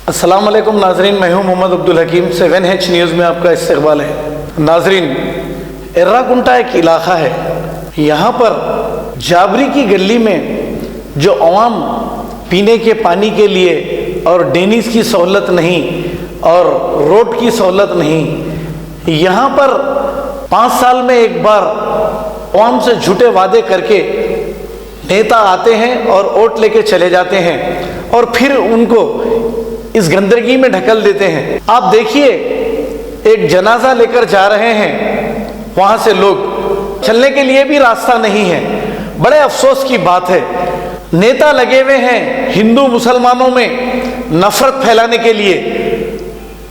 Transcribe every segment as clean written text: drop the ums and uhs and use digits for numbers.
अस्सलाम वालेकुम नाजरीन, मैं हूं मोहम्मद अब्दुल हकीम। 7H न्यूज़ में आपका इस्तकबाल है। नाजरीन, एर्राकुंटा एक इलाका है। यहाँ पर जाबरी की गली में जो अवाम पीने के पानी के लिए और डेनिस की सहूलत नहीं और रोड की सहूलत नहीं, यहाँ पर 5 साल में एक बार अवाम से झूठे वादे करके नेता आते हैं और वोट लेके चले जाते हैं और फिर उनको इस गंदगी में ढकल देते हैं। आप देखिए, एक जनाजा लेकर जा रहे हैं, वहां से लोग चलने के लिए भी रास्ता नहीं है। बड़े अफसोस की बात है, नेता लगे हुए हैं हिंदू मुसलमानों में नफरत फैलाने के लिए,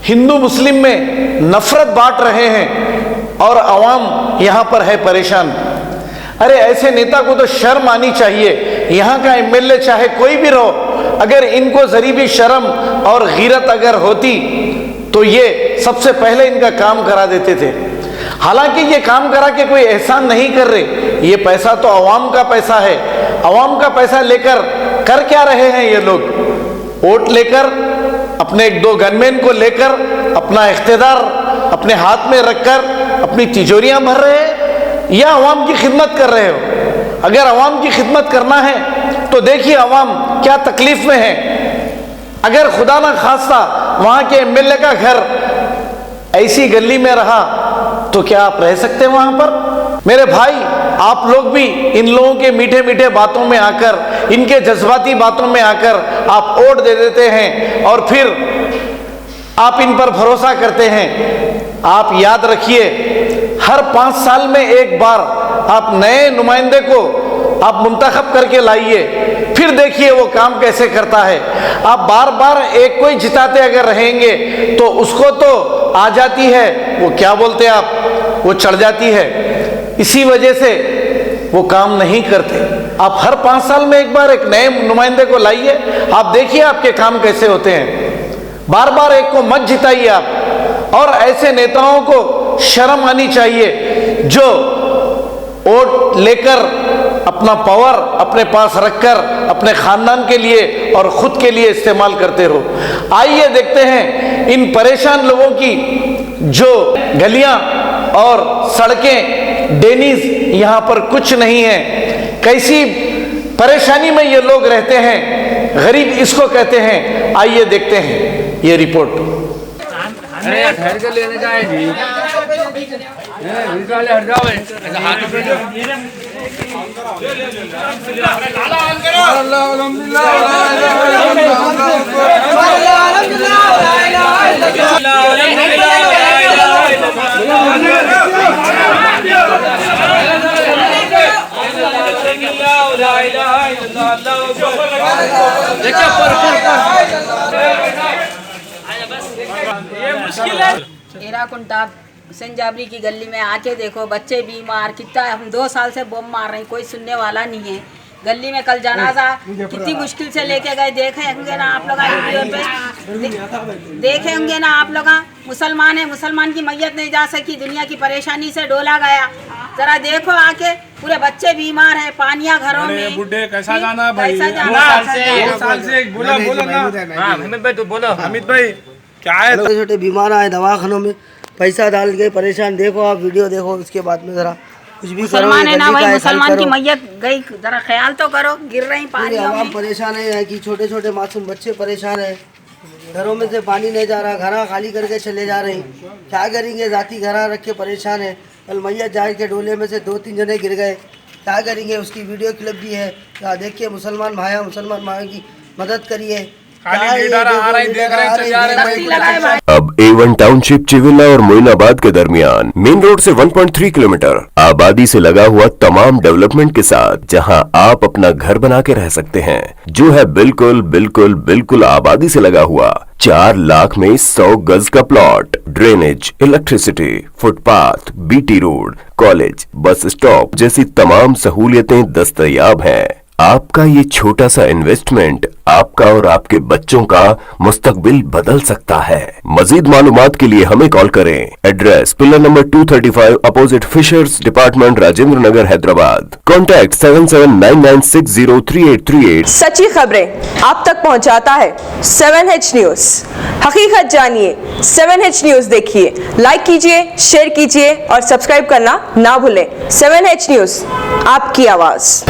हिंदू मुस्लिम में नफरत बांट रहे हैं और अवाम यहाँ पर है परेशान। अरे ऐसे नेता को तो शर्म आनी चाहिए। यहाँ का एमएलए चाहे कोई भी रहो, अगर इनको जरी भी शर्म और गीरत अगर होती तो ये सबसे पहले इनका काम करा देते थे। हालांकि ये काम करा के कोई एहसान नहीं कर रहे, ये पैसा तो अवाम का पैसा है। अवाम का पैसा लेकर कर क्या रहे हैं ये लोग? वोट लेकर, अपने 1-2 गनमैन को लेकर, अपना इख्तियार अपने हाथ में रखकर अपनी तिजोरियां भर रहे हैं या अवाम की खिदमत कर रहे हो? अगर अवाम की खिदमत करना है तो देखिए अवाम क्या तकलीफ में है। अगर खुदा ना खास्ता वहां के एमएलए का घर ऐसी गली में रहा तो क्या आप रह सकते हैं वहां पर? मेरे भाई, आप लोग भी इन लोगों के मीठे मीठे बातों में आकर, इनके जज्बाती बातों में आकर आप वोट दे देते हैं और फिर आप इन पर भरोसा करते हैं। आप याद रखिए, हर 5 साल में एक बार आप नए नुमाइंदे को आप मुंतखब करके लाइए, फिर देखिए वो काम कैसे करता है। आप बार बार एक कोई जिताते अगर रहेंगे तो उसको तो आ जाती है, वो क्या बोलते हैं आप, वो चढ़ जाती है। इसी वजह से वो काम नहीं करते। आप हर 5 साल में एक बार एक नए नुमाइंदे को लाइए, आप देखिए आपके काम कैसे होते हैं। बार बार एक को मत जिताइए आप। और ऐसे नेताओं को शर्म आनी चाहिए जो वोट लेकर अपना पावर अपने पास रखकर अपने खानदान के लिए और खुद के लिए इस्तेमाल करते रहो। आइए देखते हैं इन परेशान लोगों की जो गलियां और सड़कें, डेनिस यहाँ पर कुछ नहीं है, कैसी परेशानी में ये लोग रहते हैं। गरीब इसको कहते हैं। आइए देखते हैं ये रिपोर्ट। अरे यार ठहर के लेने जाए जी, वाले हट जाओ। एर्राकुंटा हुसैन जाबरी की गली में आके देखो, बच्चे बीमार, कितना हम 2 साल से बम मार रहे हैं, कोई सुनने वाला नहीं है। गली में कल जनाजा कितनी मुश्किल से लेके गए, देखे होंगे ना आप लोग वीडियो पे, देखे होंगे ना आप लोग। मुसलमान है, मुसलमान की मैयत नहीं जा सकी, दुनिया की परेशानी से डोला गया। जरा देखो आके, पूरे बच्चे बीमार है, पानिया घरों में। बुढ़े कैसा जाना भाई? बोलो अमित भाई, क्या है? छोटे छोटे बीमार आए दवाखानों में, पैसा डाल के परेशान। देखो आप वीडियो देखो, उसके बाद में जरा कुछ भी मुसलमान है ना भाई, मुसलमान की मैयत गई, जरा ख्याल तो करो, गिर रही पानी में। परेशान है कि छोटे छोटे मासूम बच्चे परेशान है, घरों में से पानी नहीं जा रहा, घरा खाली करके चले जा रहे हैं। क्या करेंगे, जाती घरा रख के परेशान है। कल मैयत जाए के डोले में से 2-3 जने गिर गए, क्या करेंगे? उसकी वीडियो क्लिप भी है, देखिए मुसलमान भाइयों की मदद करिए। अब A1 टाउनशिप चिविला और मोइनाबाद के दरमियान मेन रोड से 1.3 किलोमीटर आबादी से लगा हुआ तमाम डेवलपमेंट के साथ जहां आप अपना घर बना के रह सकते हैं, जो है बिल्कुल बिल्कुल बिल्कुल आबादी से लगा हुआ। 4 लाख में 100 गज का plot, drainage, electricity, footpath, BT road, college, bus stop जैसी तमाम सहूलियतें दस्तयाब हैं। आपका ये छोटा सा इन्वेस्टमेंट आपका और आपके बच्चों का मुस्तकबिल बदल सकता है। मजीद मालूमात के लिए हमें कॉल करें। Address pillar number 235 opposite fishers department, Rajendra Nagar, Hyderabad. Contact 7799603838। सच्ची खबरें आप तक पहुंचाता है 7H न्यूज। हकीकत जानिए, 7H न्यूज देखिए, लाइक कीजिए, शेयर कीजिए और सब्सक्राइब करना ना भूलें। 7H न्यूज, आपकी आवाज।